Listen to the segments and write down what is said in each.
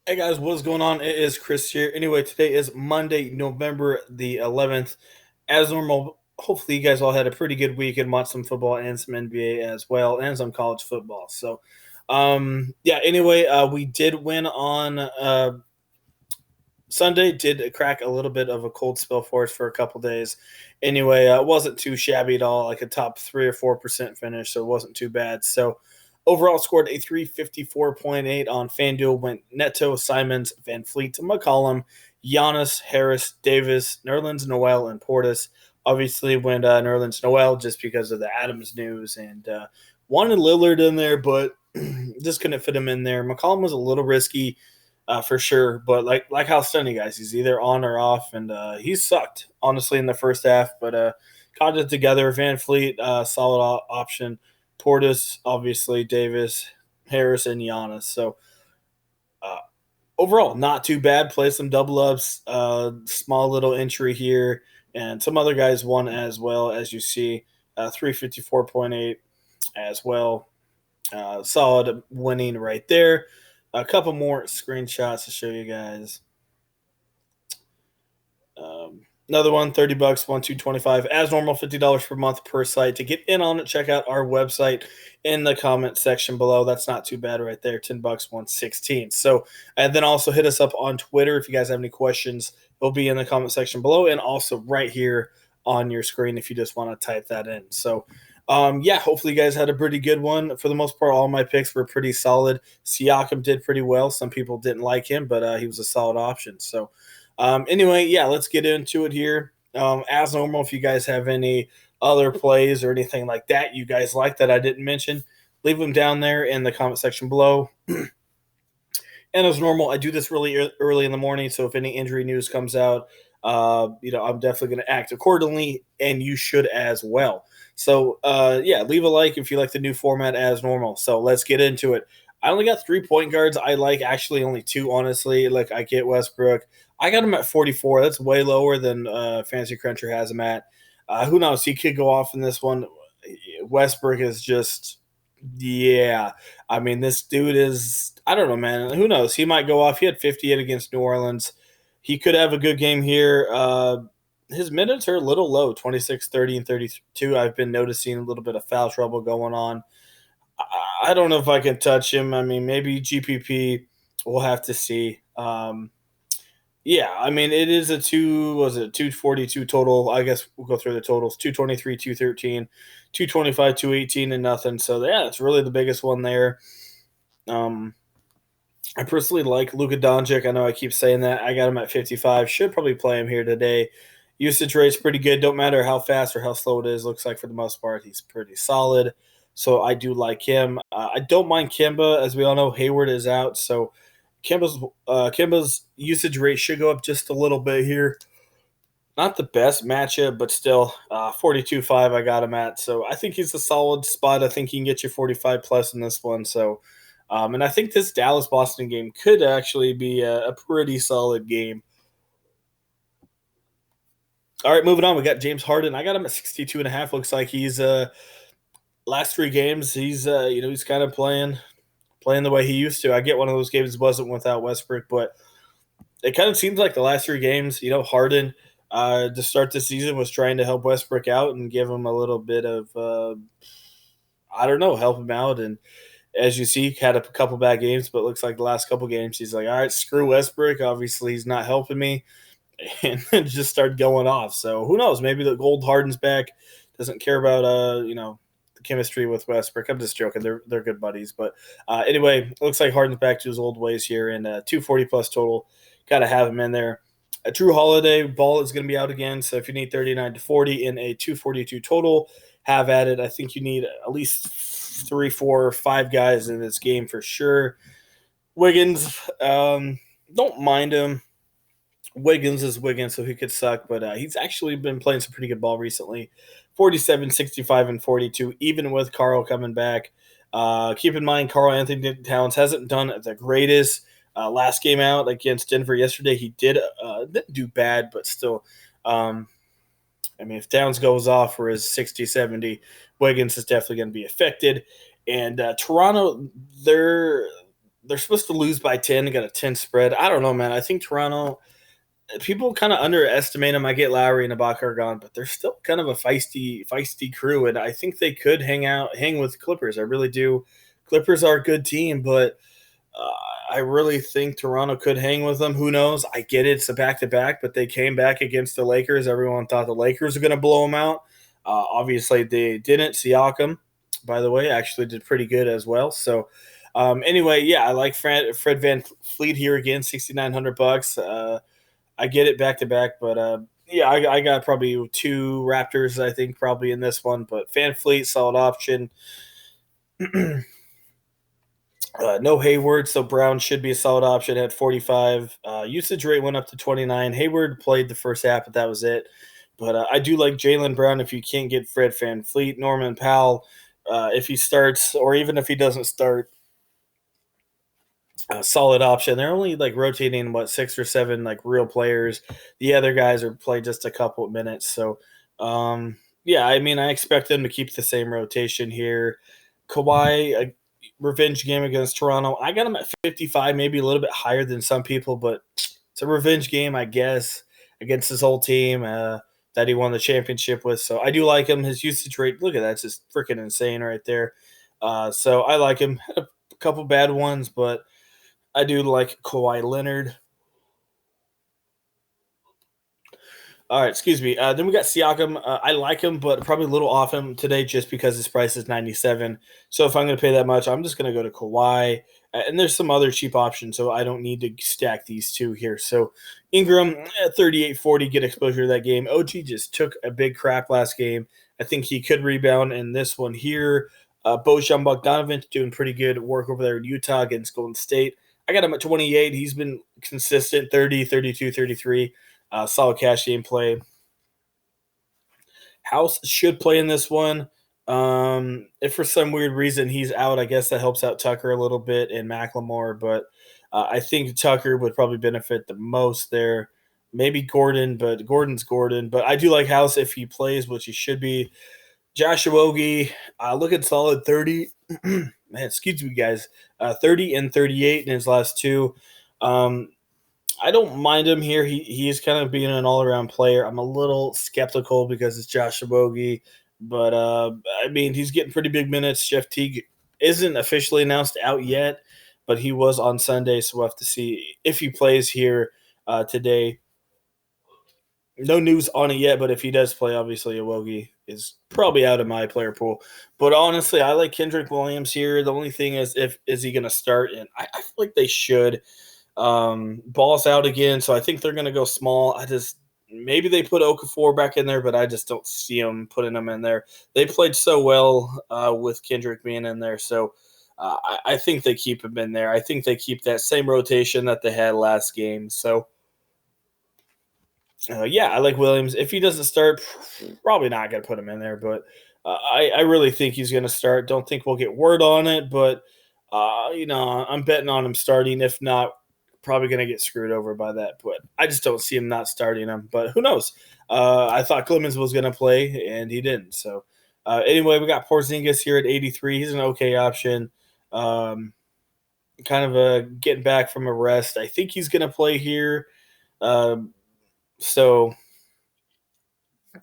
Hey guys, what's going on? It is Chris here. Anyway, today is Monday, November the 11th. As normal, hopefully you guys all had a pretty good week and watched some football and some NBA as well, and some college football. So, anyway, we did win on Sunday. Did crack a little bit of a cold spell for us for a couple days. Anyway, it wasn't too shabby at all, like a top 3 or 4% finish, so it wasn't too bad. So overall, scored a 354.8 on Fanduel. Went Neto, Simons, Van Fleet, McCollum, Giannis, Harris, Davis, Nerlens, Noel, and Portis. Obviously, went Nerlens Noel just because of the Adams news and wanted Lillard in there, but just couldn't fit him in there. McCollum was a little risky for sure. But like how Stunny guys, he's either on or off, and he sucked honestly in the first half. But caught it together. Van Fleet, solid option. Portis, obviously Davis, Harris, and Giannis. So uh, overall, not too bad. Play some double ups. Small little entry here, and some other guys won as well as you see. 354.8 as well. Solid winning right there. A couple more screenshots to show you guys. Another one, $30, 225 as normal, $50 per month per site. To get in on it, check out our website in the comment section below. That's not too bad right there. $10, 116. So, and then also hit us up on Twitter if you guys have any questions. It'll be in the comment section below and also right here on your screen if you just want to type that in. So, hopefully you guys had a pretty good one. For the most part, all my picks were pretty solid. Siakam did pretty well. Some people didn't like him, but he was a solid option. So, anyway, let's get into it here. As normal, if you guys have any other plays or anything like that you guys like that I didn't mention, leave them down there in the comment section below. And as normal, I do this really early in the morning, so if any injury news comes out, I'm definitely going to act accordingly, and you should as well. So, leave a like if you like the new format as normal. So let's get into it. I only got 3 point guards. I like actually only two, honestly. Like I get Westbrook. I got him at 44. That's way lower than Fancy Cruncher has him at. Who knows? He could go off in this one. Westbrook is just, yeah. I mean, this dude is, I don't know, man. Who knows? He might go off. He had 58 against New Orleans. He could have a good game here. His minutes are a little low, 26, 30, and 32. I've been noticing a little bit of foul trouble going on. I don't know if I can touch him. I mean, maybe GPP. We'll have to see. I mean, it is a 242 total. I guess we'll go through the totals. 223, 213, 225, 218, and nothing. So yeah, it's really the biggest one there. Um, I personally like Luka Doncic. I know I keep saying that. I got him at 55. Should probably play him here today. Usage rate's pretty good. Don't matter how fast or how slow it is. Looks like for the most part he's pretty solid. So I do like him. I don't mind Kimba. As we all know, Hayward is out. So Kimba's usage rate should go up just a little bit here. Not the best matchup, but still 42.5 I got him at. So I think he's a solid spot. I think he can get you 45 plus in this one. So, and I think this Dallas-Boston game could actually be a pretty solid game. All right, moving on. We got James Harden. I got him at 62.5. Looks like he's last three games. He's kind of playing the way he used to. I get one of those games wasn't without Westbrook, but it kind of seems like the last three games, Harden to start the season was trying to help Westbrook out and give him a little bit of, help him out. And as you see, had a couple bad games, but looks like the last couple games, he's like, all right, screw Westbrook. Obviously, he's not helping me. And just started going off. So who knows? Maybe the gold Harden's back. Doesn't care about, the chemistry with Westbrook. I'm just joking. They're good buddies. But anyway, it looks like Harden's back to his old ways here, and 240 plus total. Got to have him in there. A True Holiday ball is going to be out again. So if you need 39 to 40 in a 242 total, have at it. I think you need at least 3, 4, 5 guys in this game for sure. Wiggins, don't mind him. Wiggins is Wiggins, so he could suck, but he's actually been playing some pretty good ball recently. 47, 65, and 42, even with Carl coming back. Keep in mind, Carl Anthony Towns hasn't done the greatest. Last game out against Denver yesterday, he didn't do bad, but still, if Towns goes off for his 60, 70, Wiggins is definitely going to be affected. And Toronto, they're supposed to lose by 10 and got a 10 spread. I don't know, man. I think Toronto, people kind of underestimate them. I get Lowry and Ibaka are gone, but they're still kind of a feisty crew, and I think they could hang with Clippers. I really do. Clippers are a good team, but uh, I really think Toronto could hang with them. Who knows? I get it. It's a back to back, but they came back against the Lakers. Everyone thought the Lakers were going to blow them out. Obviously, they didn't. Siakam, by the way, actually did pretty good as well. So, anyway, yeah, I like Fred Van Fleet here again, $6,900. I get it back to back, but yeah, I got probably two Raptors, I think, probably in this one. But Van Fleet, solid option. No Hayward, so Brown should be a solid option at 45. Usage rate went up to 29. Hayward played the first half, but that was it. But I do like Jaylen Brown if you can't get Fred Van Fleet. Norman Powell, if he starts, or even if he doesn't start, a solid option. They're only like rotating what 6 or 7 like real players. The other guys are playing just a couple of minutes. So yeah, I mean I expect them to keep the same rotation here. Kawhi, a revenge game against Toronto. I got him at 55, maybe a little bit higher than some people, but it's a revenge game, I guess, against his whole team that he won the championship with. So I do like him. His usage rate, look at that, it's just freaking insane right there. So I like him. Had a couple bad ones, but I do like Kawhi Leonard. All right, excuse me. Then we got Siakam. I like him, but probably a little off him today just because his price is 97. So if I'm going to pay that much, I'm just going to go to Kawhi. And there's some other cheap options, so I don't need to stack these two here. So Ingram, 38-40, get exposure to that game. OG just took a big crap last game. I think he could rebound in this one here. Bojan Bogdanovic doing pretty good work over there in Utah against Golden State. I got him at 28. He's been consistent, 30, 32, 33. Solid cash game play. House should play in this one. If for some weird reason he's out, I guess that helps out Tucker a little bit and Macklemore, but I think Tucker would probably benefit the most there. Maybe Gordon, but Gordon's Gordon. But I do like House if he plays, which he should be. Josh Owogie, looking solid 30. Man, excuse me, guys. 30 and 38 in his last two. I don't mind him here. He is kind of being an all around player. I'm a little skeptical because it's Josh Owogie, but I mean he's getting pretty big minutes. Jeff Teague isn't officially announced out yet, but he was on Sunday, so we'll have to see if he plays here today. No news on it yet, but if he does play, obviously Owogie is probably out of my player pool. But honestly, I like Kendrick Williams here. The only thing is, if is he going to start? And I feel like they should. Ball's out again, so I think they're going to go small. Maybe they put Okafor back in there, but I just don't see them putting them in there. They played so well with Kendrick being in there, so I think they keep him in there. I think they keep that same rotation that they had last game. So yeah, I like Williams. If he doesn't start, probably not going to put him in there, but I really think he's going to start. Don't think we'll get word on it, but I'm betting on him starting. If not, probably going to get screwed over by that. But I just don't see him not starting him. But who knows? I thought Clemens was going to play, and he didn't. So anyway, we got Porzingis here at 83. He's an okay option. Kind of getting back from a rest. I think he's going to play here. So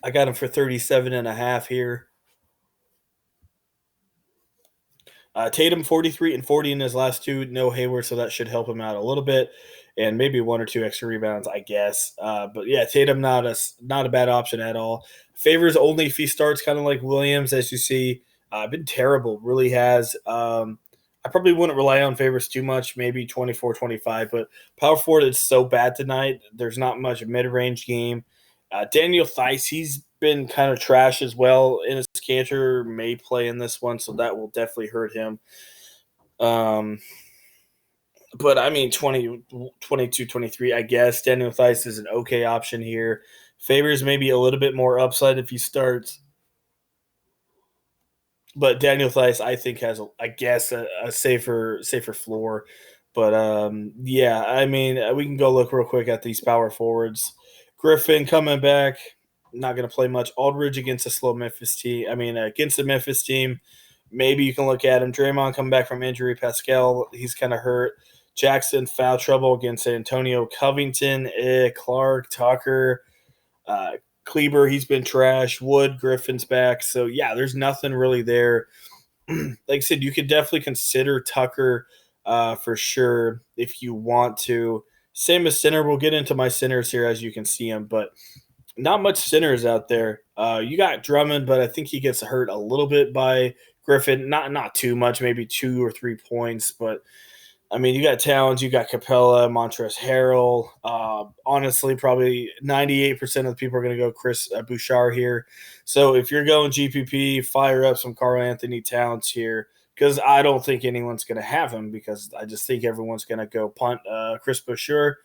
I got him for 37.5 here. Tatum 43 and 40 in his last two. No Hayward, so that should help him out a little bit, and maybe 1 or 2 extra rebounds, I guess. But yeah, Tatum not a bad option at all. Favors only if he starts, kind of like Williams, as you see. Been terrible, really has. I probably wouldn't rely on favors too much, maybe 24, 25, but power forward is so bad tonight. There's not much mid-range game. Daniel Theis, he's been kind of trash as well. Enes Kanter may play in this one, so that will definitely hurt him. But I mean, 20, 22, 23, I guess. Daniel Theis is an okay option here. Favors maybe a little bit more upside if he starts. But Daniel Theis, I think, has, I guess, a safer floor. But yeah, I mean, we can go look real quick at these power forwards. Griffin coming back, not going to play much. Aldridge against a slow Memphis team. I mean, against the Memphis team, maybe you can look at him. Draymond coming back from injury. Pascal, he's kind of hurt. Jackson, foul trouble against Antonio. Covington, Clark, Tucker, uh, Kleber, he's been trash. Wood, Griffin's back. So, yeah, there's nothing really there. Like I said, you could definitely consider Tucker for sure if you want to. Same as center. We'll get into my centers here as you can see them, but not much centers out there. You got Drummond, but I think he gets hurt a little bit by Griffin. Not too much, maybe 2 or 3 points, but I mean, you got Towns, you got Capella, Montrezl Harrell. Honestly, probably 98% of the people are going to go Chris Bouchard here. So if you're going GPP, fire up some Karl Anthony Towns here because I don't think anyone's going to have him because I just think everyone's going to go punt Chris Bouchard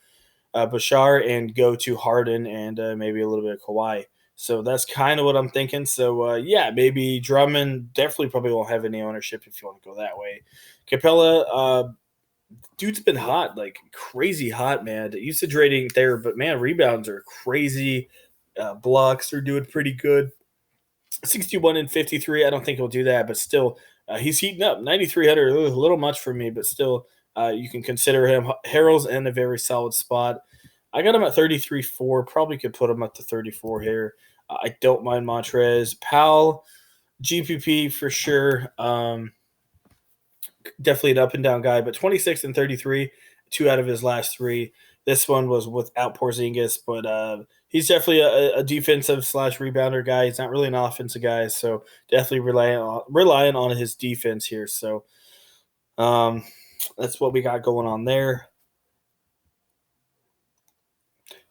and go to Harden and maybe a little bit of Kawhi. So that's kind of what I'm thinking. So, yeah, maybe Drummond definitely probably won't have any ownership if you want to go that way. Capella, dude's been hot, like crazy hot, man. The usage rating there, but man, rebounds are crazy. Blocks are doing pretty good. 61 and 53. I don't think he'll do that, but still, he's heating up. 9,300, a little much for me, but still, you can consider him. Harrell's in a very solid spot. I got him at 33.4. Probably could put him up to 34 here. I don't mind Montrez. Powell, GPP for sure. Definitely an up and down guy, but 26 and 33, 2 out of his last 3. This one was without Porzingis, but he's definitely a defensive / rebounder guy. He's not really an offensive guy, so definitely relying on his defense here. So that's what we got going on there.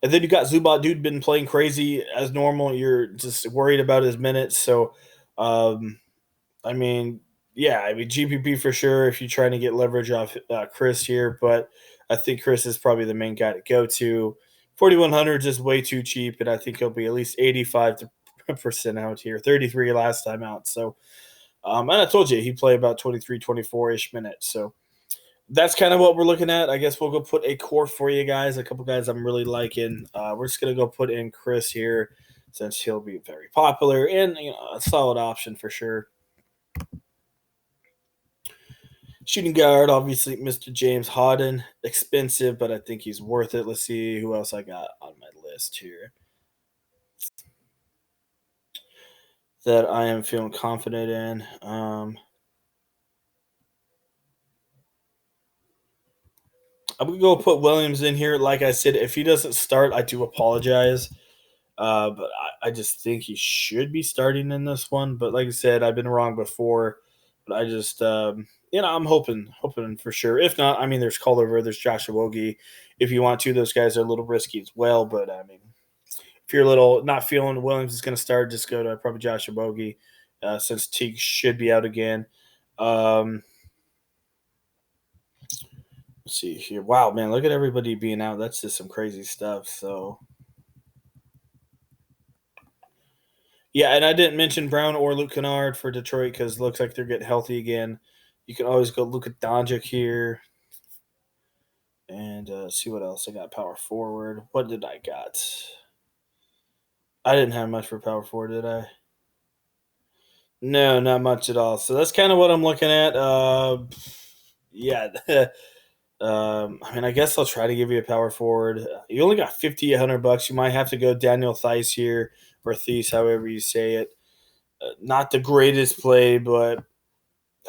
And then you got Zubac, dude, been playing crazy as normal. You're just worried about his minutes. So, I mean, yeah, GPP for sure if you're trying to get leverage off Chris here, but I think Chris is probably the main guy to go to. 4,100 is just way too cheap, and I think he'll be at least 85% out here, 33 last time out. So, and I told you he played about 23, 24-ish minutes. So that's kind of what we're looking at. I guess we'll go put a core for you guys, a couple guys I'm really liking. We're just going to go put in Chris here since he'll be very popular and a solid option for sure. Shooting guard, obviously, Mr. James Harden. Expensive, but I think he's worth it. Let's see who else I got on my list here that I am feeling confident in. I'm going to go put Williams in here. Like I said, if he doesn't start, I do apologize. But I just think he should be starting in this one. But like I said, I've been wrong before. But I just, I'm hoping for sure. If not, I mean, there's Culver, there's Josh Owogie. If you want to, those guys are a little risky as well. But I mean, if you're a little not feeling Williams is going to start, just go to probably Josh Owogie since Teague should be out again. Let's see here. Wow, man, look at everybody being out. That's just some crazy stuff. So. Yeah, and I didn't mention Brown or Luke Kennard for Detroit because it looks like they're getting healthy again. You can always go Luka Doncic here. And see what else I got. Power forward. What did I got? I didn't have much for power forward, did I? No, not much at all. So that's kind of what I'm looking at. Yeah. I mean, I guess I'll try to give you a power forward. You only got $5,100. You might have to go Daniel Theis here or Thies, however you say it. Not the greatest play, but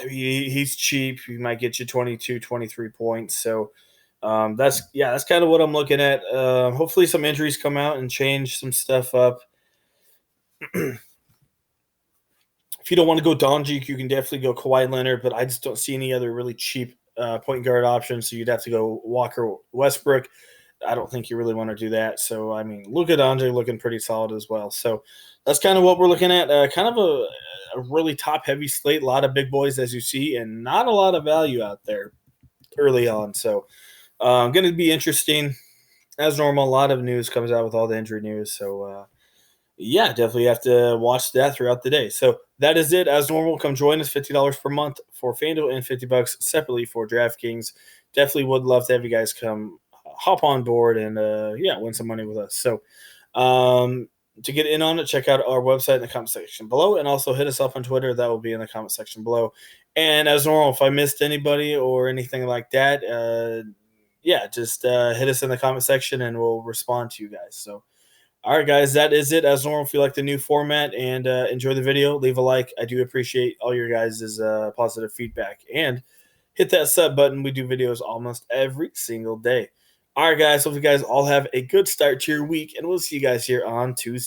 I mean, he's cheap. He might get you 22, 23 points. So that's kind of what I'm looking at. Hopefully some injuries come out and change some stuff up. If you don't want to go Doncic, you can definitely go Kawhi Leonard, but I just don't see any other really cheap point guard options. So you'd have to go Walker Westbrook. I don't think you really want to do that. So, I mean, Luka Doncic looking pretty solid as well. So that's kind of what we're looking at. Kind of a really top-heavy slate, a lot of big boys, as you see, and not a lot of value out there early on. So going to be interesting. As normal, a lot of news comes out with all the injury news. So, yeah, definitely have to watch that throughout the day. So that is it. As normal, come join us, $50 per month for Fanduel and $50 separately for DraftKings. Definitely would love to have you guys come hop on board and win some money with us. So to get in on it, check out our website in the comment section below, and also hit us up on Twitter. That will be in the comment section below. And as normal, if I missed anybody or anything like that, yeah, just hit us in the comment section and we'll respond to you guys. So, all right, guys, that is it. As normal, if you like the new format and enjoy the video, leave a like. I do appreciate all your guys' positive feedback. And hit that sub button. We do videos almost every single day. All right, guys. Hope you guys all have a good start to your week, and we'll see you guys here on Tuesday.